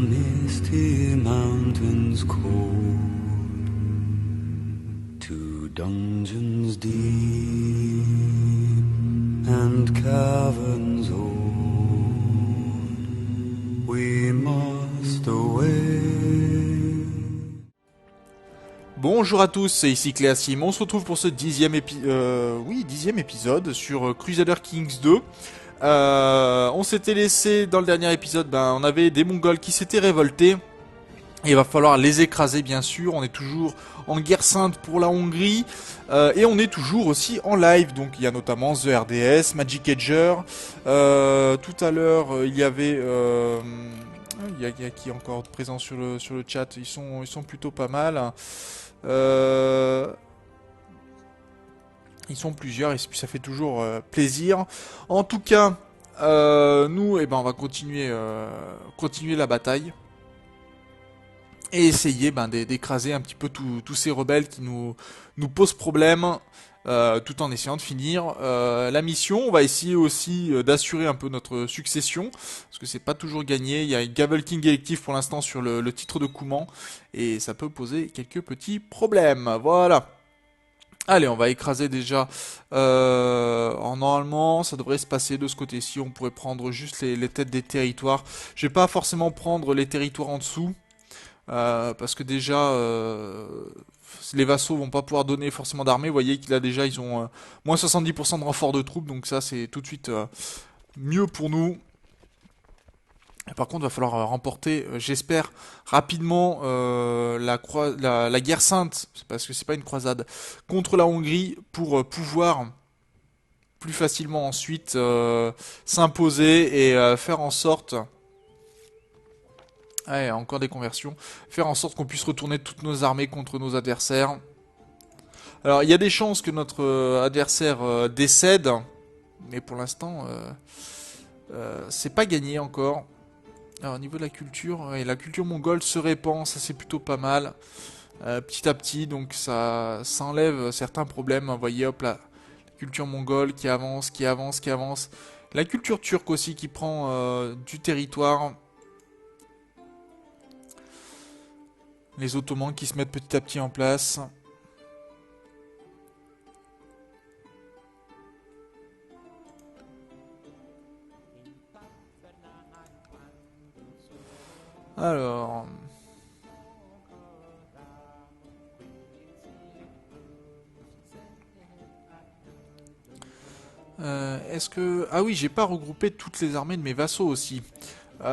misty mountains cold, to dungeons deep and caverns old, we must away. Bonjour à tous, c'est ici Cléasim. On se retrouve pour ce dixième épisode sur Crusader Kings 2. On s'était laissé dans le dernier épisode, on avait des Mongols qui s'étaient révoltés. Et il va falloir les écraser bien sûr. On est toujours en guerre sainte pour la Hongrie. Et on est toujours aussi en live. Donc il y a notamment The RDS, Magic Edger. Tout à l'heure il y avait... il y a qui est encore présent sur le chat. Ils sont plutôt pas mal. Ils sont plusieurs et puis ça fait toujours plaisir. En tout cas, nous, on va continuer la bataille et essayer d'écraser un petit peu tous ces rebelles qui nous posent problème, tout en essayant de finir la mission. On va essayer aussi d'assurer un peu notre succession, parce que c'est pas toujours gagné. Il y a une Gavel King électif pour l'instant sur le titre de Kouman, et ça peut poser quelques petits problèmes. Voilà. Allez, on va écraser déjà. Normalement, ça devrait se passer de ce côté-ci. On pourrait prendre juste les têtes des territoires. Je vais pas forcément prendre les territoires en dessous. Parce que déjà, les vassaux vont pas pouvoir donner forcément d'armée. Vous voyez qu'ils ils ont moins 70% de renfort de troupes. Donc ça, c'est tout de suite mieux pour nous. Et par contre, il va falloir remporter, j'espère, rapidement la guerre sainte, parce que c'est pas une croisade, contre la Hongrie pour pouvoir plus facilement ensuite s'imposer et faire en sorte... Ouais, encore des conversions. Faire en sorte qu'on puisse retourner toutes nos armées contre nos adversaires. Alors, il y a des chances que notre adversaire décède, mais pour l'instant, c'est pas gagné encore. Alors, au niveau de la culture, la culture mongole se répand, ça c'est plutôt pas mal. Petit à petit, donc ça enlève certains problèmes. Vous voyez, hop là, la culture mongole qui avance, qui avance, qui avance. La culture turque aussi qui prend du territoire. Les Ottomans qui se mettent petit à petit en place. Alors... est-ce que... Ah oui, j'ai pas regroupé toutes les armées de mes vassaux aussi. Tiens.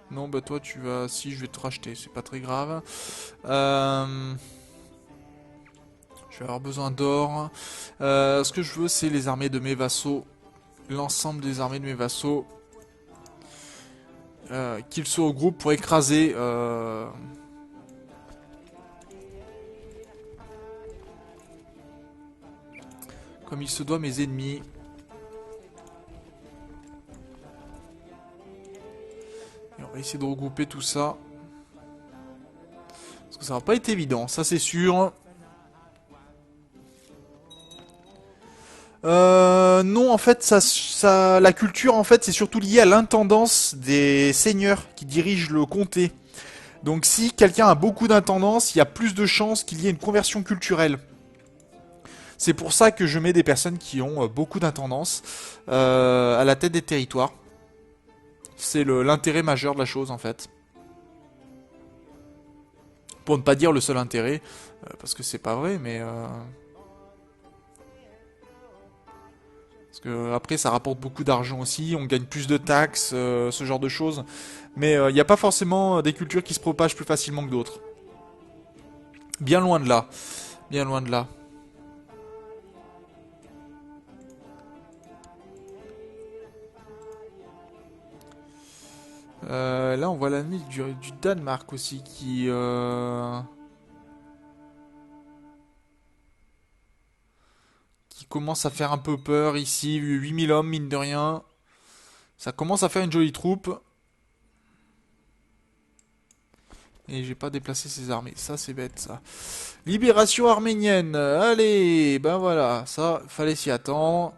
Non, bah toi tu vas... Si, je vais te racheter, c'est pas très grave. Je vais avoir besoin d'or. Ce que je veux, c'est les armées de mes vassaux. L'ensemble des armées de mes vassaux. Qu'ils se regroupent pour écraser... comme il se doit mes ennemis. Et on va essayer de regrouper tout ça. Parce que ça va pas être évident, ça c'est sûr. Non, en fait, la culture, en fait, c'est surtout lié à l'intendance des seigneurs qui dirigent le comté. Donc si quelqu'un a beaucoup d'intendance, il y a plus de chances qu'il y ait une conversion culturelle. C'est pour ça que je mets des personnes qui ont beaucoup d'intendance à la tête des territoires. C'est l'intérêt majeur de la chose, en fait. Pour ne pas dire le seul intérêt, parce que c'est pas vrai, mais... Parce que après, ça rapporte beaucoup d'argent aussi, on gagne plus de taxes, ce genre de choses. Mais il n'y a pas forcément des cultures qui se propagent plus facilement que d'autres. Bien loin de là. Bien loin de là. Là, on voit l'ennemi du Danemark aussi qui commence à faire un peu peur ici. 8000 hommes, mine de rien. Ça commence à faire une jolie troupe. Et j'ai pas déplacé ses armées. Ça, c'est bête, ça. Libération arménienne. Allez, ben voilà. Ça, fallait s'y attendre.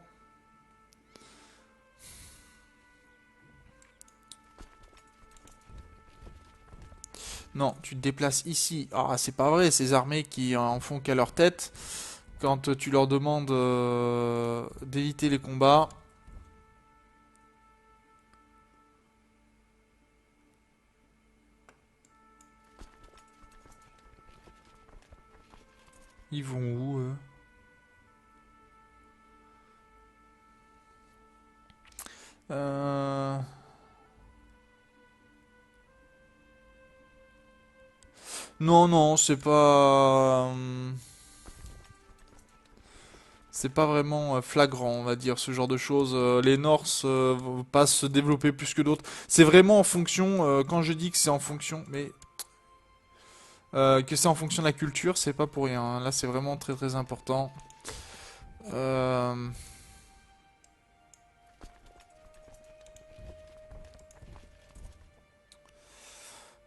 Non, tu te déplaces ici. Ah, c'est pas vrai, ces armées qui en font qu'à leur tête. Quand tu leur demandes d'éviter les combats. Ils vont où, eux? Euh... Non, non, c'est pas vraiment flagrant, on va dire, ce genre de choses. Les Norse vont pas se développer plus que d'autres. C'est vraiment en fonction, quand je dis que c'est en fonction, mais que c'est en fonction de la culture, c'est pas pour rien, hein. Là, c'est vraiment très très important. Euh,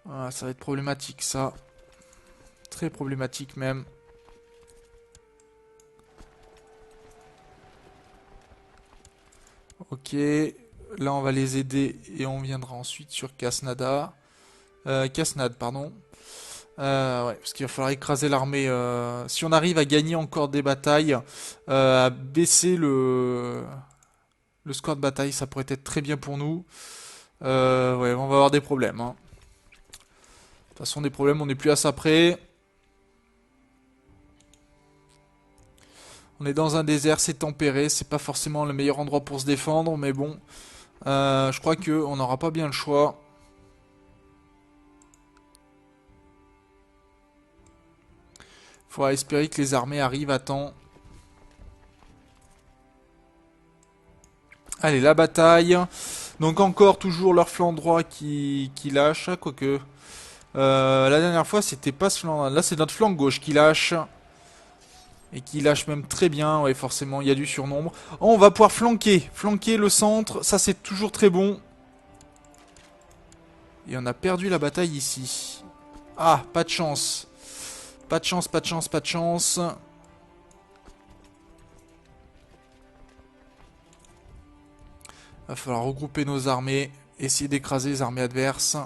voilà, ça va être problématique, ça. Très problématique même. Ok, là on va les aider et on viendra ensuite sur Kasnada. Kasnad, pardon. Ouais, parce qu'il va falloir écraser l'armée. Si on arrive à gagner encore des batailles, à baisser le score de bataille, ça pourrait être très bien pour nous. Ouais, on va avoir des problèmes, hein. De toute façon, des problèmes, on n'est plus à ça près. On est dans un désert, c'est tempéré, c'est pas forcément le meilleur endroit pour se défendre, mais bon, je crois que on n'aura pas bien le choix. Faudra espérer que les armées arrivent à temps. Allez, la bataille. Donc encore toujours leur flanc droit qui lâche, quoique. La dernière fois, c'était pas ce flanc. Là, c'est notre flanc gauche qui lâche. Et qui lâche même très bien. Ouais, forcément, il y a du surnombre. Oh, on va pouvoir flanquer. Flanquer le centre. Ça, c'est toujours très bon. Et on a perdu la bataille ici. Ah, pas de chance. Pas de chance, pas de chance, pas de chance. Va falloir regrouper nos armées. Essayer d'écraser les armées adverses.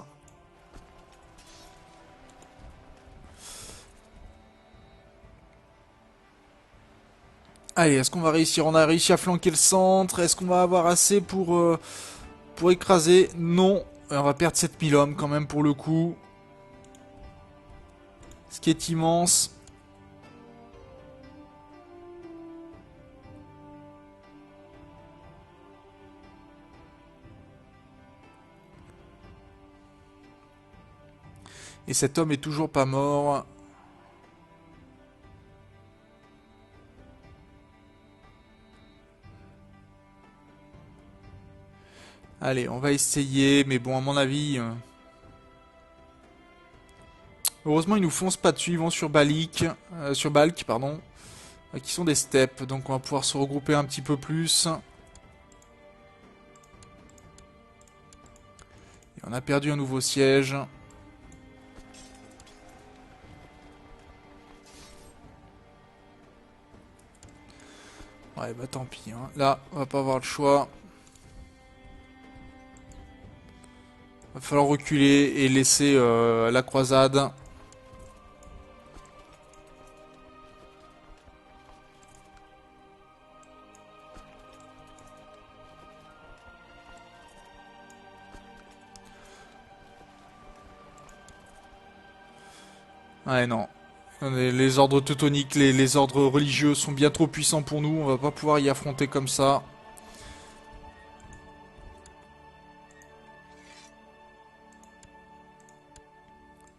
Allez, est-ce qu'on va réussir? On a réussi à flanquer le centre. Est-ce qu'on va avoir assez pour écraser? Non. Et on va perdre 7000 hommes quand même pour le coup. Ce qui est immense. Et cet homme est toujours pas mort. Allez, on va essayer. Mais bon, à mon avis... Heureusement, ils nous foncent pas dessus. Ils vont sur Balik. Sur Balk, pardon. Qui sont des steppes. Donc on va pouvoir se regrouper un petit peu plus. Et on a perdu un nouveau siège. Ouais, bah tant pis, hein. Là, on va pas avoir le choix. Va falloir reculer et laisser la croisade. Ouais, non. Les ordres teutoniques, les ordres religieux sont bien trop puissants pour nous. On va pas pouvoir y affronter comme ça.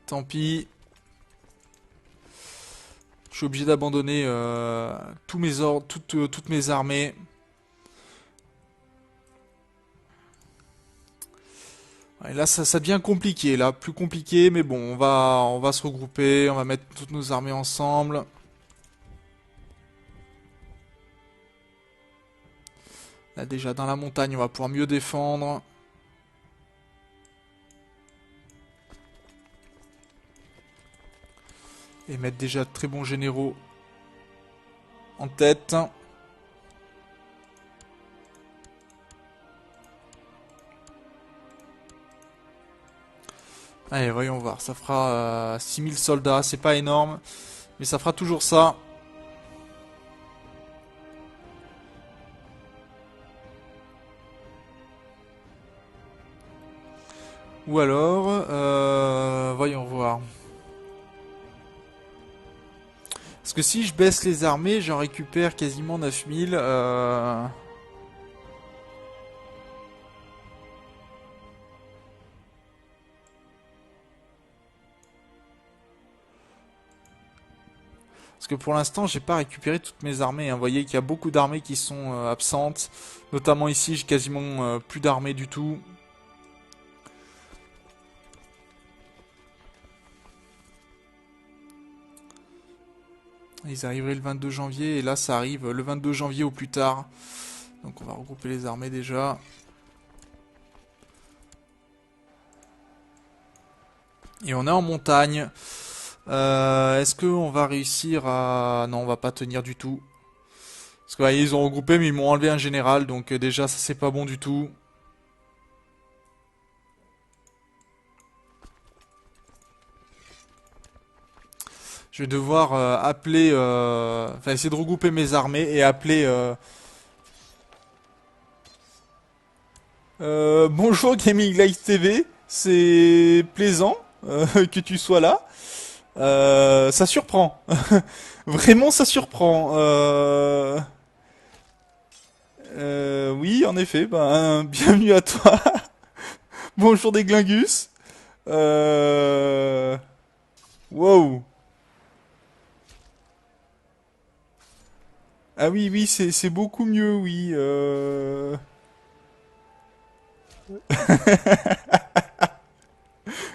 Tant pis. Je suis obligé d'abandonner tous mes ordres, toutes mes armées. Ouais, là, ça devient compliqué, là, plus compliqué, mais bon, on va se regrouper, on va mettre toutes nos armées ensemble. Là, déjà, dans la montagne, on va pouvoir mieux défendre. Et mettre déjà de très bons généraux en tête. Allez, voyons voir. Ça fera 6000 soldats. C'est pas énorme, mais ça fera toujours ça. Ou alors, voyons voir. Parce que si je baisse les armées, j'en récupère quasiment 9000. Parce que pour l'instant, j'ai pas récupéré toutes mes armées, hein. Vous voyez qu'il y a beaucoup d'armées qui sont absentes. Notamment ici, j'ai quasiment plus d'armées du tout. Ils arriveraient le 22 janvier et là ça arrive le 22 janvier au plus tard. Donc on va regrouper les armées déjà. Et on est en montagne. Est-ce qu'on va réussir à... Non, on va pas tenir du tout. Parce que ils ont regroupé mais ils m'ont enlevé un général. Donc déjà ça c'est pas bon du tout. Je vais devoir appeler... Enfin essayer de regrouper mes armées et appeler... bonjour Gaming Live TV. C'est plaisant que tu sois là. Ça surprend. Vraiment, ça surprend. Oui, en effet. Ben, bienvenue à toi. Bonjour des Glingus. Wow. Ah oui, oui, c'est beaucoup mieux, oui.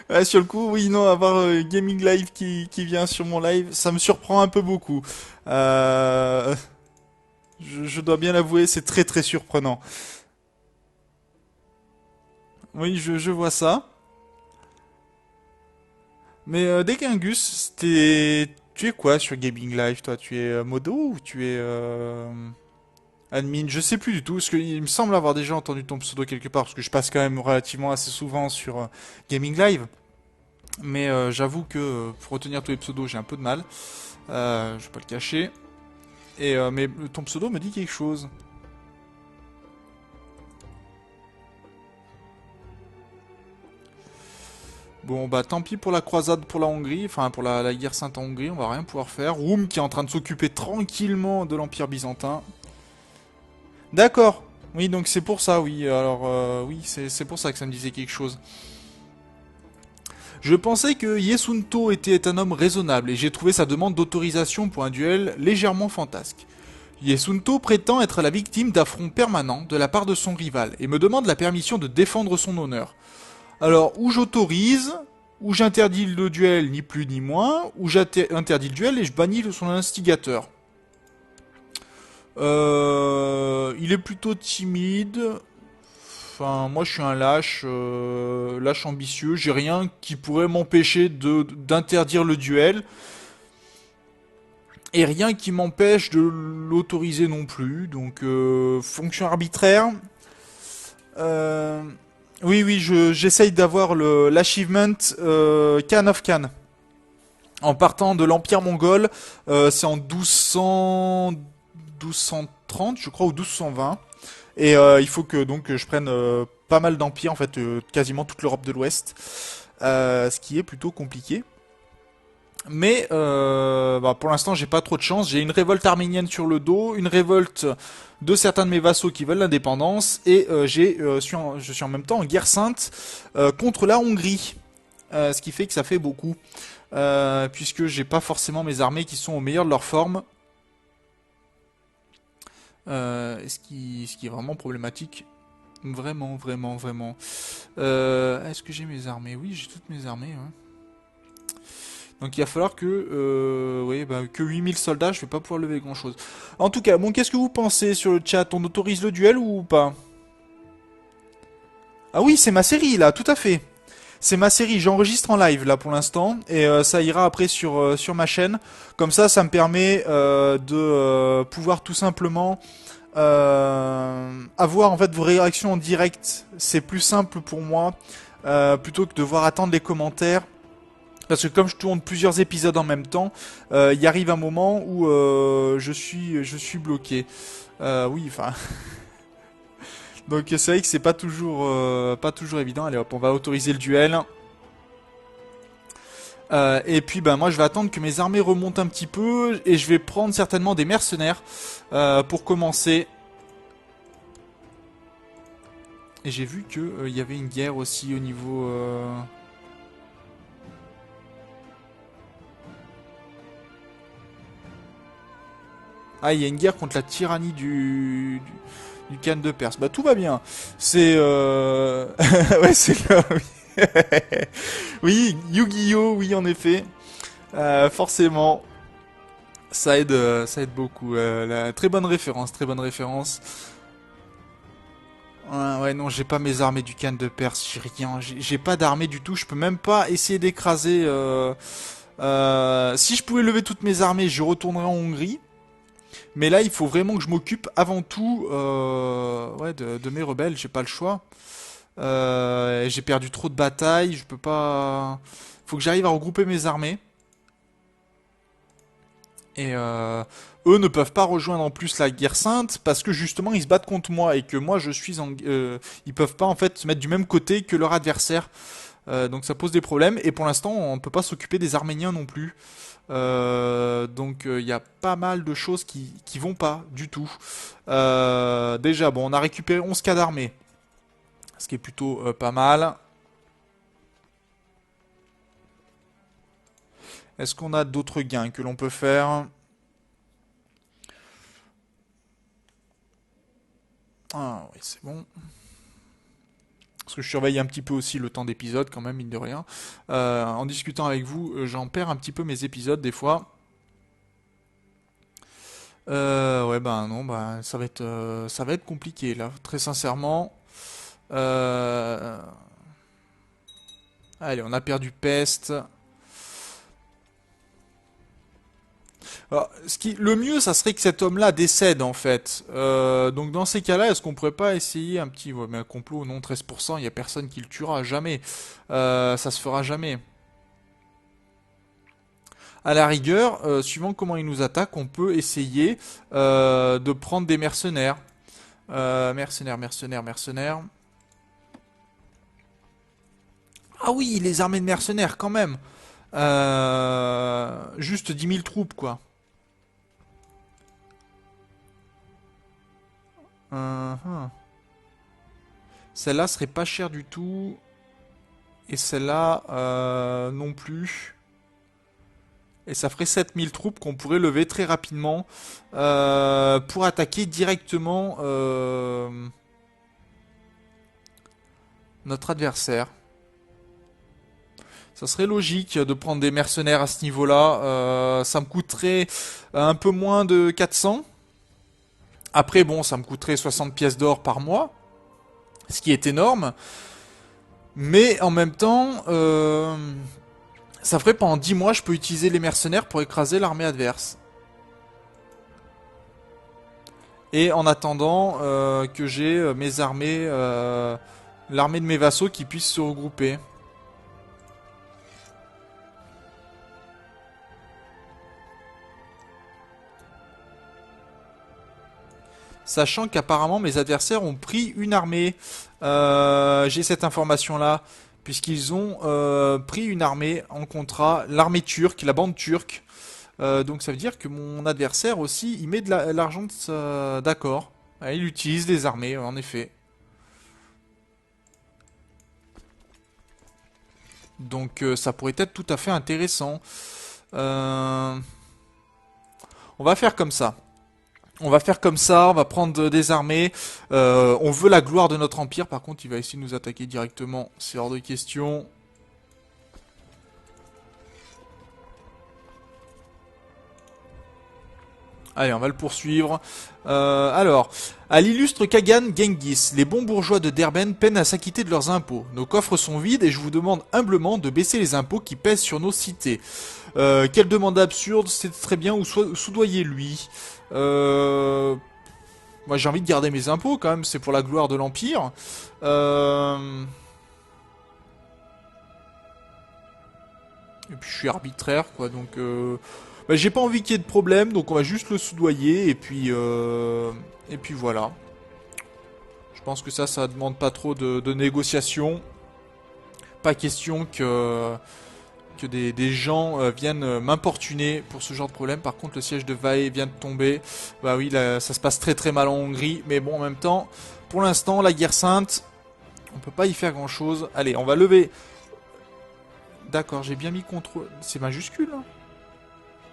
Ouais, sur le coup, oui, non, avoir Gaming Live qui vient sur mon live, ça me surprend un peu beaucoup. Euh, je dois bien l'avouer, c'est très très surprenant. Oui, je vois ça. Mais Dekingus, tu es quoi sur Gaming Live, toi? Tu es modo ou tu es admin? Je sais plus du tout, parce qu'il me semble avoir déjà entendu ton pseudo quelque part, parce que je passe quand même relativement assez souvent sur Gaming Live. Mais j'avoue que pour retenir tous les pseudos, j'ai un peu de mal. Je vais pas le cacher. Et mais ton pseudo me dit quelque chose. Bon bah tant pis pour la croisade pour la Hongrie, enfin pour la guerre sainte en Hongrie, on va rien pouvoir faire. Roum qui est en train de s'occuper tranquillement de l'Empire byzantin. D'accord. Oui donc c'est pour ça, oui. Alors oui c'est pour ça que ça me disait quelque chose. Je pensais que Yesunto était un homme raisonnable et j'ai trouvé sa demande d'autorisation pour un duel légèrement fantasque. Yesunto prétend être la victime d'affronts permanents de la part de son rival et me demande la permission de défendre son honneur. Alors, ou j'autorise, ou j'interdis le duel, ni plus ni moins, ou j'interdis le duel et je bannis son instigateur. Il est plutôt timide. Enfin, moi je suis un lâche, lâche ambitieux. J'ai rien qui pourrait m'empêcher d'interdire le duel. Et rien qui m'empêche de l'autoriser non plus. Donc, fonction arbitraire. Euh, oui, oui, j'essaye d'avoir l'achievement Khan of Khan. En partant de l'Empire mongol, c'est en 1230, je crois, ou 1220. Et il faut que donc je prenne pas mal d'empires, en fait, quasiment toute l'Europe de l'Ouest. Ce qui est plutôt compliqué. Mais bah, pour l'instant, j'ai pas trop de chance. J'ai une révolte arménienne sur le dos, une révolte de certains de mes vassaux qui veulent l'indépendance, et je suis en même temps en guerre sainte contre la Hongrie. Ce qui fait que ça fait beaucoup. Puisque j'ai pas forcément mes armées qui sont au meilleur de leur forme. Ce qui est vraiment problématique. Vraiment, vraiment, vraiment. Est-ce que j'ai mes armées? Oui, j'ai toutes mes armées. Hein. Donc il va falloir que, oui, bah, que 8000 soldats, je vais pas pouvoir lever grand chose. En tout cas, bon, qu'est-ce que vous pensez sur le chat? On autorise le duel ou pas? Ah oui, c'est ma série là, tout à fait. C'est ma série, j'enregistre en live là pour l'instant et ça ira après sur ma chaîne. Comme ça me permet de pouvoir tout simplement avoir en fait vos réactions en direct. C'est plus simple pour moi plutôt que de devoir attendre les commentaires. Parce que comme je tourne plusieurs épisodes en même temps, il y arrive un moment où je suis bloqué. Oui, enfin... Donc c'est vrai que c'est pas toujours évident. Allez hop, on va autoriser le duel. Et puis ben moi je vais attendre que mes armées remontent un petit peu et je vais prendre certainement des mercenaires pour commencer. Et j'ai vu que il y avait une guerre aussi au niveau. Ah, il y a une guerre contre la tyrannie du Khan de Perse. Bah tout va bien. C'est ouais c'est là. Oui, oui Yu-Gi-Oh oui en effet. Forcément. Ça aide beaucoup. Très bonne référence, très bonne référence. Ouais, non, j'ai pas mes armées du Khan de Perse, j'ai rien, j'ai pas d'armée du tout, je peux même pas essayer d'écraser. Si je pouvais lever toutes mes armées, je retournerais en Hongrie. Mais là, il faut vraiment que je m'occupe avant tout ouais, de mes rebelles, j'ai pas le choix. J'ai perdu trop de batailles, je peux pas... Faut que j'arrive à regrouper mes armées. Et eux ne peuvent pas rejoindre en plus la guerre sainte parce que justement ils se battent contre moi et que moi je suis en... ils peuvent pas en fait se mettre du même côté que leur adversaire. Donc ça pose des problèmes et pour l'instant on ne peut pas s'occuper des Arméniens non plus. Donc il y a pas mal de choses qui vont pas du tout. Déjà bon on a récupéré 11 cas d'armée. Ce qui est plutôt pas mal. Est-ce qu'on a d'autres gains que l'on peut faire? Ah oui, c'est bon. Parce que je surveille un petit peu aussi le temps d'épisode quand même, mine de rien. En discutant avec vous, j'en perds un petit peu mes épisodes des fois. Ouais, ben non, bah, ça va être compliqué là, très sincèrement. Euh, Allez, on a perdu Peste. Alors, le mieux, ça serait que cet homme-là décède, en fait. Donc, dans ces cas-là, est-ce qu'on pourrait pas essayer un petit... Ouais, mais un complot, non, 13%, il y a personne qui le tuera, jamais. Ça se fera jamais. À la rigueur, suivant comment il nous attaque, on peut essayer de prendre des mercenaires. Mercenaires. Ah oui, les armées de mercenaires, quand même. Juste 10 000 troupes, quoi. Uhum. Celle-là serait pas chère du tout. Et celle-là, non plus. Et ça ferait 7 000 troupes qu'on pourrait lever très rapidement pour attaquer directement notre adversaire. Ça serait logique de prendre des mercenaires à ce niveau-là. Ça me coûterait un peu moins de 400. Après, bon, ça me coûterait 60 pièces d'or par mois, ce qui est énorme. Mais en même temps, ça ferait pendant 10 mois, je peux utiliser les mercenaires pour écraser l'armée adverse. Et en attendant que j'ai mes armées, l'armée de mes vassaux qui puissent se regrouper. Sachant qu'apparemment mes adversaires ont pris une armée. J'ai cette information-là, puisqu'ils ont pris une armée en contrat, l'armée turque, la bande turque. Donc ça veut dire que mon adversaire aussi, il met de l'argent d'accord. Il utilise des armées, en effet. Donc ça pourrait être tout à fait intéressant. On va faire comme ça. On va faire comme ça, on va prendre des armées. On veut la gloire de notre empire, par contre il va essayer de nous attaquer directement, c'est hors de question. Allez, on va le poursuivre. Alors, à l'illustre Kagan Genghis, les bons bourgeois de Derben peinent à s'acquitter de leurs impôts. Nos coffres sont vides et je vous demande humblement de baisser les impôts qui pèsent sur nos cités. Quelle demande absurde, c'est très bien, ou soudoyez-lui. Moi j'ai envie de garder mes impôts quand même, c'est pour la gloire de l'Empire. Et puis je suis arbitraire, quoi, donc bah, j'ai pas envie qu'il y ait de problème, donc on va juste le soudoyer, et puis voilà. Je pense que ça demande pas trop de négociations. Pas question que des gens viennent m'importuner pour ce genre de problème. Par contre, le siège de Vae vient de tomber. Bah oui, là, ça se passe très très mal en Hongrie, mais bon, en même temps, pour l'instant, la guerre sainte, on peut pas y faire grand chose. Allez, on va lever. D'accord, j'ai bien mis contrôle. C'est majuscule, hein.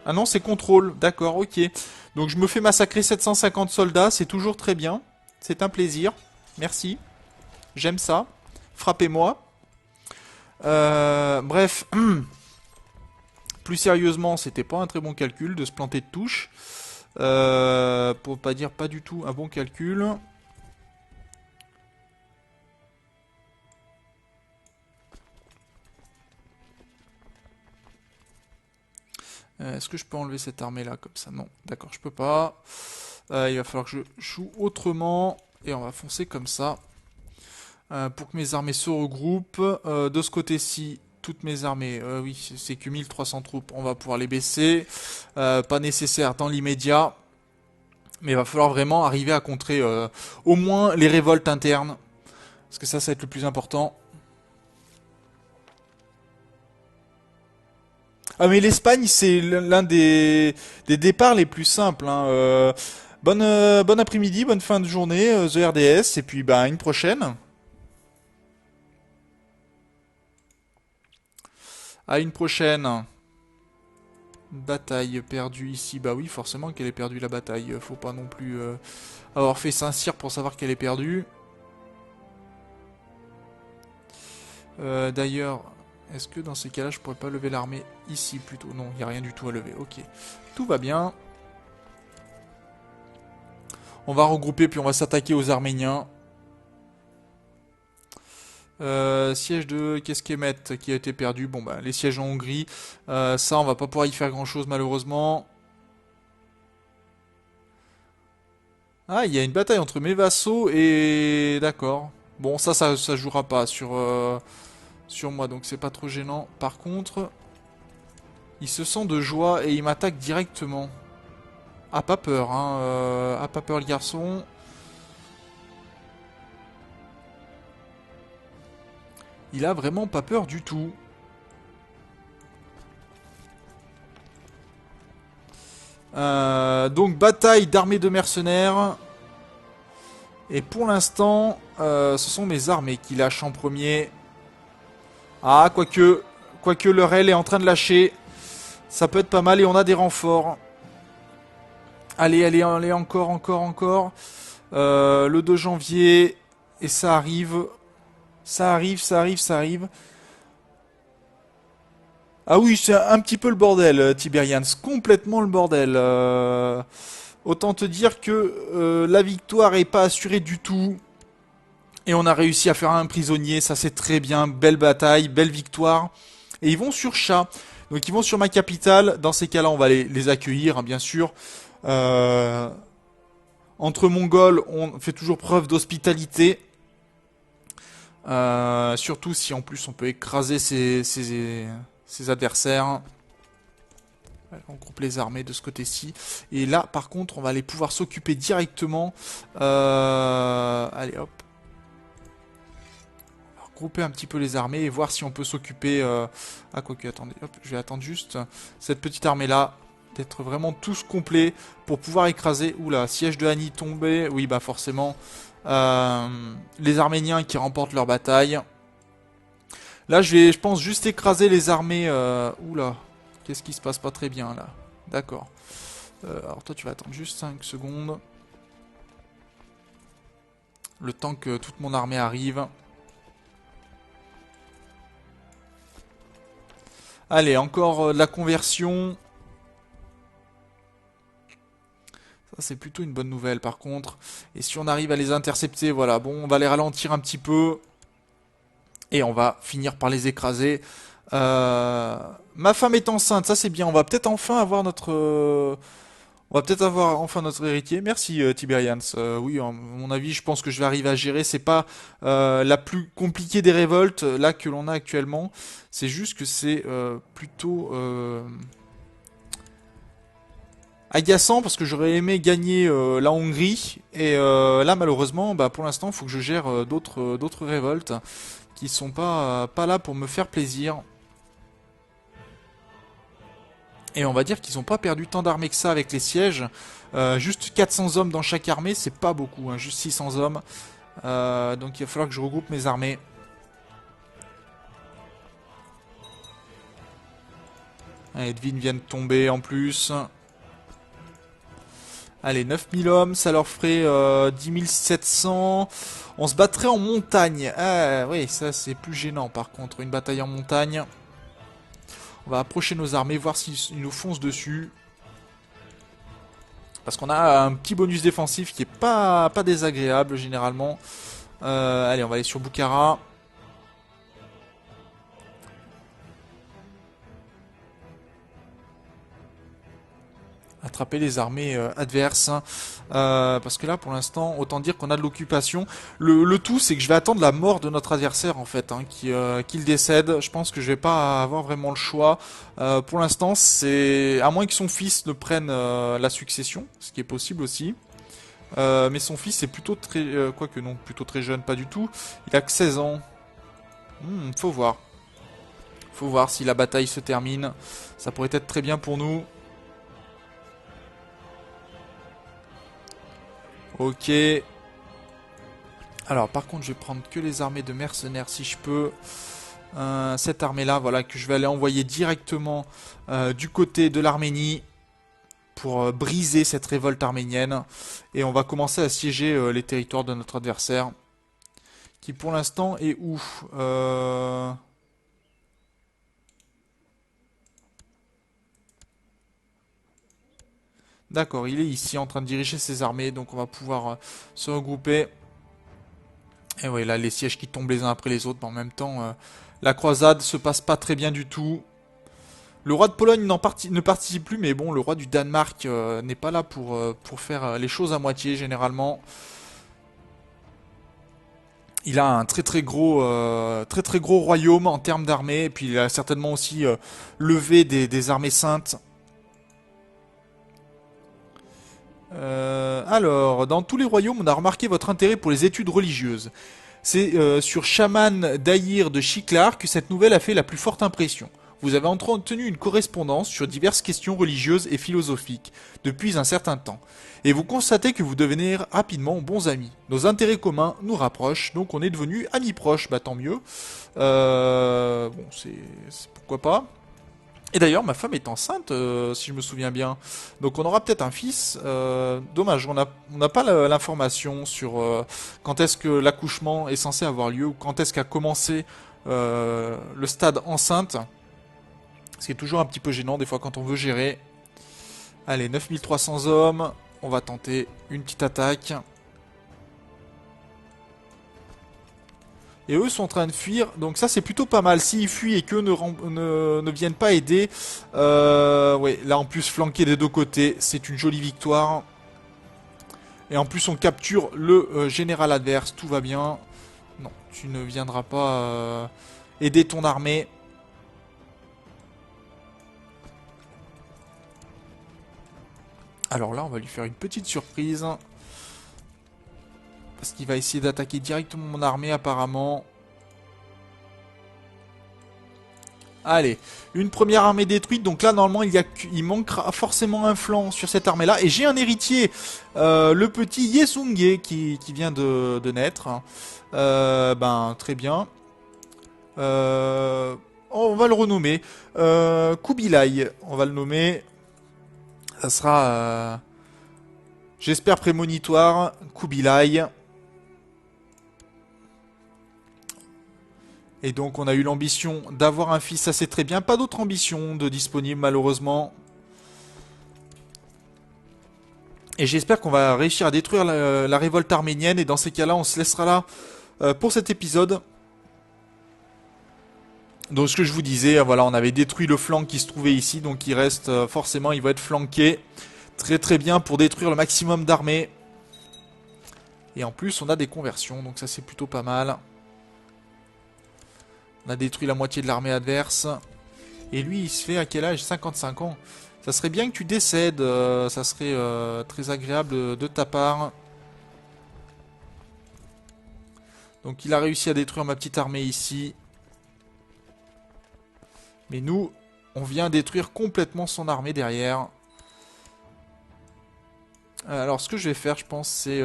Ah non, c'est contrôle. D'accord, ok. Donc je me fais massacrer 750 soldats, c'est toujours très bien. C'est un plaisir. Merci. J'aime ça. Frappez-moi. Bref. Plus sérieusement, c'était pas un très bon calcul de se planter de touche. Pour pas dire pas du tout un bon calcul. Est-ce que je peux enlever cette armée là comme ça? Non, d'accord, je peux pas. Il va falloir que je joue autrement. Et on va foncer comme ça. Pour que mes armées se regroupent. De ce côté-ci, toutes mes armées, oui, c'est que 1300 troupes. On va pouvoir les baisser. Pas nécessaire dans l'immédiat. Mais il va falloir vraiment arriver à contrer au moins les révoltes internes. Parce que ça va être le plus important. Ah mais l'Espagne, c'est l'un des départs les plus simples, hein. Bon après-midi, bonne fin de journée, The RDS, et puis bah, à une prochaine. À une prochaine. Bataille perdue ici. Bah oui, forcément qu'elle est perdue la bataille. Faut pas non plus avoir fait Saint-Cyr pour savoir qu'elle est perdue. D'ailleurs, est-ce que dans ces cas-là, je pourrais pas lever l'armée ici plutôt? Non, il n'y a rien du tout à lever. Ok. Tout va bien. On va regrouper puis on va s'attaquer aux Arméniens. Siège de Keskemet qui a été perdu. Bon bah les sièges en Hongrie. Ça on va pas pouvoir y faire grand chose malheureusement. Ah il y a une bataille entre mes vassaux et... D'accord. Bon ça jouera pas sur moi donc c'est pas trop gênant. Par contre, il se sent de joie et il m'attaque directement. Ah pas peur hein. Ah pas peur le garçon. Il a vraiment pas peur du tout. Donc bataille d'armées de mercenaires. Et pour l'instant, ce sont mes armées qui lâchent en premier. Ah, quoique leur aile est en train de lâcher. Ça peut être pas mal et on a des renforts. Allez, allez, allez, encore. Le 2 janvier. Et ça arrive. Ça arrive. Ah oui, c'est un petit peu le bordel, Tiberians. Complètement le bordel. Autant te dire que la victoire est pas assurée du tout. Et on a réussi à faire un prisonnier, ça c'est très bien. Belle bataille, belle victoire. Et ils vont sur Chat. Donc ils vont sur ma capitale. Dans ces cas-là, on va les accueillir, hein, bien sûr. Entre Mongols, on fait toujours preuve d'hospitalité. Surtout si en plus on peut écraser ses adversaires. On groupe les armées de ce côté-ci. Et là, par contre, on va aller pouvoir s'occuper directement. Allez, hop. On va regrouper un petit peu les armées et voir si on peut s'occuper... Ah, quoique, attendez. Hop, je vais attendre juste cette petite armée-là. D'être vraiment tous complets pour pouvoir écraser... Oula, siège de Hani tombé. Oui, bah forcément. Les Arméniens qui remportent leur bataille. Là, je pense, juste écraser les armées... Oula. Qu'est-ce qui se passe pas très bien là? D'accord. Alors toi tu vas attendre juste 5 secondes. Le temps que toute mon armée arrive. Allez, encore de la conversion. Ça c'est plutôt une bonne nouvelle par contre. Et si on arrive à les intercepter, voilà. Bon, on va les ralentir un petit peu. Et on va finir par les écraser. Ma femme est enceinte, ça c'est bien. On va peut-être enfin avoir On va peut-être avoir enfin notre héritier. Merci Tiberians. Oui, à mon avis, je pense que je vais arriver à gérer. C'est pas la plus compliquée des révoltes là que l'on a actuellement. C'est juste que c'est plutôt agaçant parce que j'aurais aimé gagner la Hongrie et là malheureusement, bah, pour l'instant, il faut que je gère d'autres révoltes qui sont pas là pour me faire plaisir. Et on va dire qu'ils n'ont pas perdu tant d'armées que ça avec les sièges. Juste 400 hommes dans chaque armée, c'est pas beaucoup, hein, juste 600 hommes. Donc il va falloir que je regroupe mes armées. Edwin vient de tomber en plus. Allez, 9000 hommes, ça leur ferait 10 700. On se battrait en montagne. Ah oui, ça c'est plus gênant par contre, une bataille en montagne. On va approcher nos armées, voir s'ils nous foncent dessus. Parce qu'on a un petit bonus défensif qui est pas désagréable généralement. Allez, on va aller sur Bukhara. Attraper les armées adverses. Parce que là, pour l'instant, autant dire qu'on a de l'occupation. Le tout, c'est que je vais attendre la mort de notre adversaire, en fait, hein, qu'il décède. Je pense que je vais pas avoir vraiment le choix. Pour l'instant, c'est à moins que son fils ne prenne la succession, ce qui est possible aussi. Mais son fils est plutôt très... quoique non, plutôt très jeune, pas du tout. Il a que 16 ans. Faut voir. Faut voir si la bataille se termine. Ça pourrait être très bien pour nous. Ok. Alors par contre je vais prendre que les armées de mercenaires si je peux. Cette armée là, voilà, que je vais aller envoyer directement du côté de l'Arménie pour briser cette révolte arménienne. Et on va commencer à siéger les territoires de notre adversaire. Qui pour l'instant est où D'accord, il est ici en train de diriger ses armées, donc on va pouvoir se regrouper. Et oui, là, les sièges qui tombent les uns après les autres, mais en même temps, la croisade se passe pas très bien du tout. Le roi de Pologne ne participe plus, mais bon, le roi du Danemark n'est pas là pour faire les choses à moitié, généralement. Il a un très gros royaume en termes d'armée, et puis il a certainement aussi levé des armées saintes. Alors, dans tous les royaumes, on a remarqué votre intérêt pour les études religieuses. C'est sur Shaman Dahir de Chiklar que cette nouvelle a fait la plus forte impression. Vous avez entretenu une correspondance sur diverses questions religieuses et philosophiques depuis un certain temps. Et vous constatez que vous devenez rapidement bons amis. Nos intérêts communs nous rapprochent, donc on est devenus amis proches, bah tant mieux. Bon, c'est pourquoi pas. Et d'ailleurs, ma femme est enceinte, si je me souviens bien. Donc on aura peut-être un fils. Dommage, on n'a pas l'information sur quand est-ce que l'accouchement est censé avoir lieu ou quand est-ce qu'a commencé le stade enceinte. Ce qui est toujours un petit peu gênant des fois quand on veut gérer. Allez, 9300 hommes. On va tenter une petite attaque. Et eux sont en train de fuir, donc ça c'est plutôt pas mal. S'ils fuient et qu'eux ne viennent pas aider, ouais, là en plus flanqué des deux côtés, c'est une jolie victoire. Et en plus on capture le général adverse, tout va bien. Non, tu ne viendras pas aider ton armée. Alors là on va lui faire une petite surprise. Parce qu'il va essayer d'attaquer directement mon armée apparemment. Allez, une première armée détruite. Donc là normalement il manquera forcément un flanc sur cette armée là. Et j'ai un héritier, le petit Yesungé qui vient de naître. Ben très bien. On va le renommer. Kubilai, on va le nommer. Ça sera, j'espère, prémonitoire. Kubilai. Et donc on a eu l'ambition d'avoir un fils, ça c'est très bien. Pas d'autre ambition de disponible malheureusement. Et j'espère qu'on va réussir à détruire la révolte arménienne. Et dans ces cas-là, on se laissera là pour cet épisode. Donc ce que je vous disais, voilà, on avait détruit le flanc qui se trouvait ici. Donc il reste forcément, il va être flanqué. Très très bien pour détruire le maximum d'armées. Et en plus, on a des conversions, donc ça c'est plutôt pas mal. On a détruit la moitié de l'armée adverse. Et lui, il se fait à quel âge? 55 ans. Ça serait bien que tu décèdes, ça serait très agréable de ta part. Donc il a réussi à détruire ma petite armée ici. Mais nous, on vient détruire complètement son armée derrière. Alors ce que je vais faire, je pense, c'est...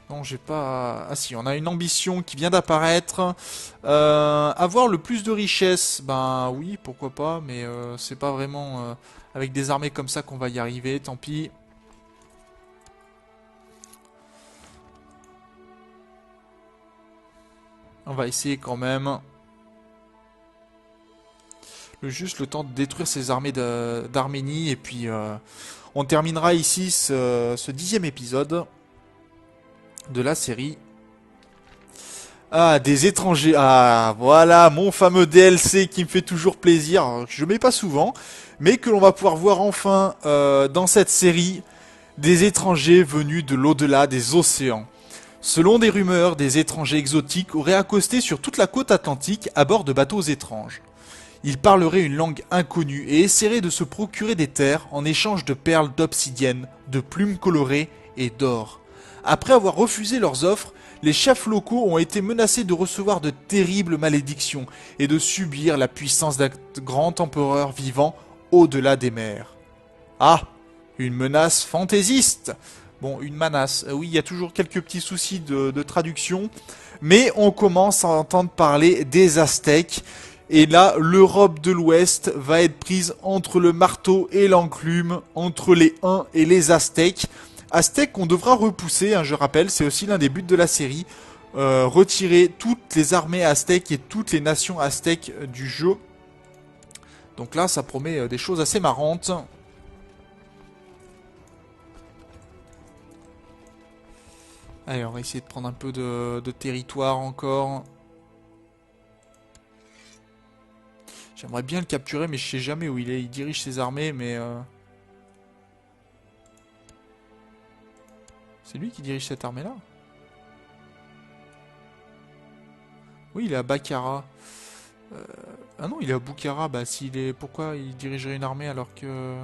Non, j'ai pas... Ah si, on a une ambition qui vient d'apparaître. Avoir le plus de richesses, ben oui, pourquoi pas, mais c'est pas vraiment avec des armées comme ça qu'on va y arriver, tant pis. On va essayer quand même. Juste le temps de détruire ces armées d'Arménie, et puis on terminera ici ce 10e épisode de la série. Ah, des étrangers. Ah, voilà, mon fameux DLC qui me fait toujours plaisir. Je mets pas souvent, mais que l'on va pouvoir voir enfin dans cette série des étrangers venus de l'au-delà des océans. Selon des rumeurs, des étrangers exotiques auraient accosté sur toute la côte atlantique à bord de bateaux étranges. Ils parleraient une langue inconnue et essaieraient de se procurer des terres en échange de perles d'obsidienne, de plumes colorées et d'or. Après avoir refusé leurs offres, les chefs locaux ont été menacés de recevoir de terribles malédictions et de subir la puissance d'un grand empereur vivant au-delà des mers. Ah, une menace fantaisiste. Bon, une menace. Oui, il y a toujours quelques petits soucis de traduction, mais on commence à entendre parler des Aztèques. Et là, l'Europe de l'Ouest va être prise entre le marteau et l'enclume, entre les Huns et les Aztèques. Aztèques qu'on devra repousser, hein, je rappelle, c'est aussi l'un des buts de la série. Retirer toutes les armées aztèques et toutes les nations aztèques du jeu. Donc là, ça promet des choses assez marrantes. Allez, on va essayer de prendre un peu de territoire encore. J'aimerais bien le capturer, mais je sais jamais où il est. Il dirige ses armées, mais... C'est lui qui dirige cette armée-là? Oui, il est à Bakara. Ah non, il est à Bukhara. Bah, s'il est... Pourquoi il dirigerait une armée alors que...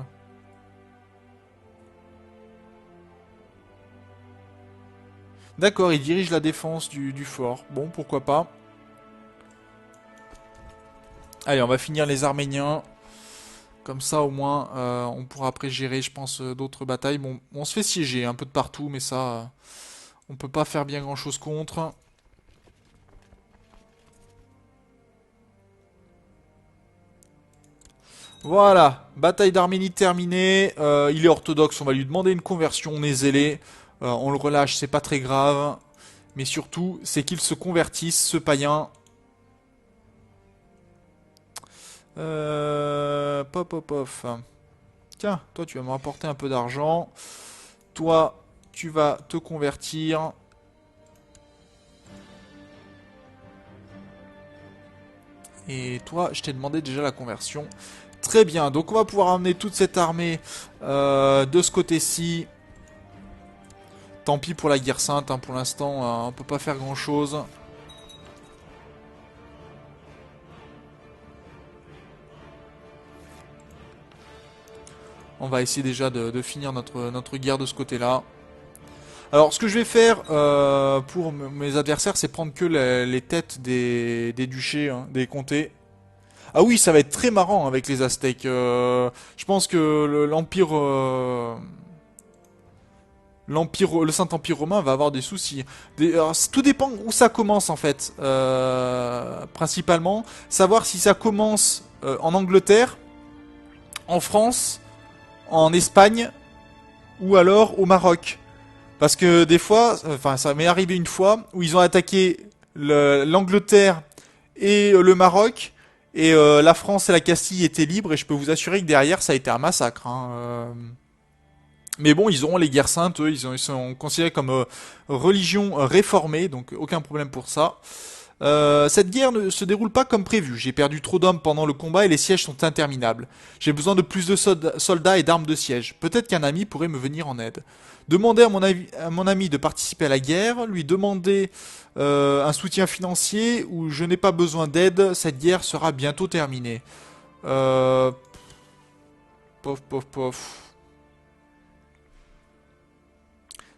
D'accord, il dirige la défense du fort. Bon, pourquoi pas. Allez, on va finir les Arméniens. Comme ça, au moins, on pourra après gérer, je pense, d'autres batailles. Bon, on se fait siéger un peu de partout, mais ça, on peut pas faire bien grand-chose contre. Voilà, bataille d'Arménie terminée. Il est orthodoxe, on va lui demander une conversion, on est zélé. On le relâche, c'est pas très grave. Mais surtout, c'est qu'il se convertisse, ce païen. Pop, pop, pop. Tiens, toi, tu vas me rapporter un peu d'argent. Toi, tu vas te convertir. Et toi, je t'ai demandé déjà la conversion. Très bien, donc on va pouvoir amener toute cette armée de ce côté-ci. Tant pis pour la guerre sainte, hein, pour l'instant, on peut pas faire grand-chose. On va essayer déjà de finir notre guerre de ce côté-là. Alors, ce que je vais faire pour mes adversaires, c'est prendre que les têtes des duchés, hein, des comtés. Ah oui, ça va être très marrant avec les Aztèques. Je pense que l'Empire... le Saint-Empire romain va avoir des soucis. Alors, tout dépend où ça commence en fait. Principalement, savoir si ça commence en Angleterre, en France, en Espagne ou alors au Maroc. Parce que des fois, enfin ça m'est arrivé une fois où ils ont attaqué l'Angleterre et le Maroc et la France et la Castille étaient libres et je peux vous assurer que derrière ça a été un massacre. Hein. Mais bon, ils auront les guerres saintes, eux, ils sont considérés comme religion réformée, donc aucun problème pour ça. Cette guerre ne se déroule pas comme prévu. J'ai perdu trop d'hommes pendant le combat et les sièges sont interminables. J'ai besoin de plus de soldats et d'armes de siège. Peut-être qu'un ami pourrait me venir en aide. Demander à mon ami de participer à la guerre, lui demander un soutien financier où je n'ai pas besoin d'aide, cette guerre sera bientôt terminée. Pof, pof, pof.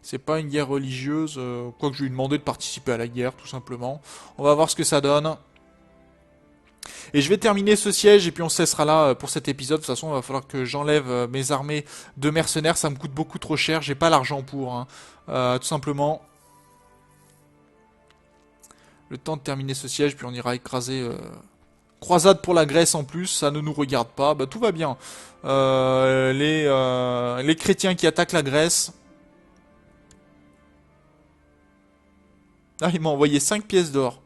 C'est pas une guerre religieuse, quoique je lui ai demandé de participer à la guerre, tout simplement. On va voir ce que ça donne. Et je vais terminer ce siège et puis on se laissera là pour cet épisode. De toute façon, il va falloir que j'enlève mes armées de mercenaires. Ça me coûte beaucoup trop cher. J'ai pas l'argent pour. Hein. Tout simplement. Le temps de terminer ce siège, puis on ira écraser. Croisade pour la Grèce en plus. Ça ne nous regarde pas. Bah, tout va bien. Les chrétiens qui attaquent la Grèce. Ah, il m'a envoyé 5 pièces d'or.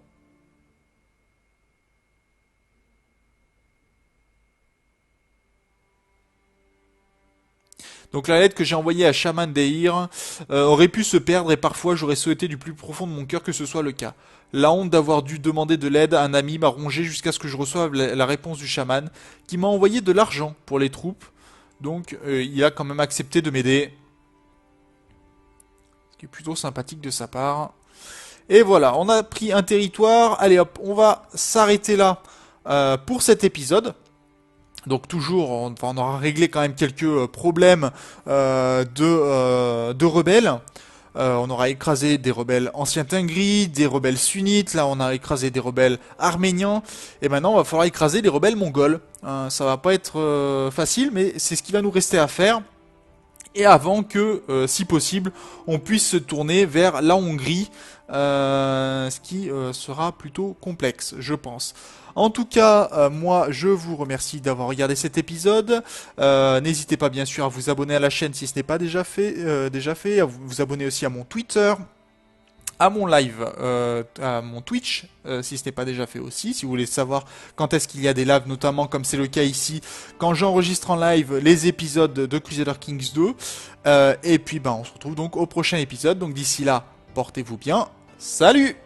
Donc la lettre que j'ai envoyée à Shaman Deir aurait pu se perdre et parfois j'aurais souhaité du plus profond de mon cœur que ce soit le cas. La honte d'avoir dû demander de l'aide à un ami m'a rongé jusqu'à ce que je reçoive la réponse du chaman qui m'a envoyé de l'argent pour les troupes. Donc il a quand même accepté de m'aider. Ce qui est plutôt sympathique de sa part. Et voilà, on a pris un territoire. Allez hop, on va s'arrêter là pour cet épisode. Donc toujours, on aura réglé quand même quelques problèmes de rebelles. On aura écrasé des rebelles anciens Tengri, des rebelles sunnites. Là, on a écrasé des rebelles arméniens. Et maintenant, il va falloir écraser les rebelles mongols. Ça va pas être facile, mais c'est ce qui va nous rester à faire. Et avant que, si possible, on puisse se tourner vers la Hongrie, ce qui sera plutôt complexe, je pense. En tout cas, moi, je vous remercie d'avoir regardé cet épisode. N'hésitez pas, bien sûr, à vous abonner à la chaîne si ce n'est pas déjà fait, à vous abonner aussi à mon Twitter, à mon live, à mon Twitch, si ce n'est pas déjà fait aussi, si vous voulez savoir quand est-ce qu'il y a des lives, notamment comme c'est le cas ici, quand j'enregistre en live les épisodes de Crusader Kings 2. Et puis, on se retrouve donc au prochain épisode. Donc d'ici là, portez-vous bien. Salut!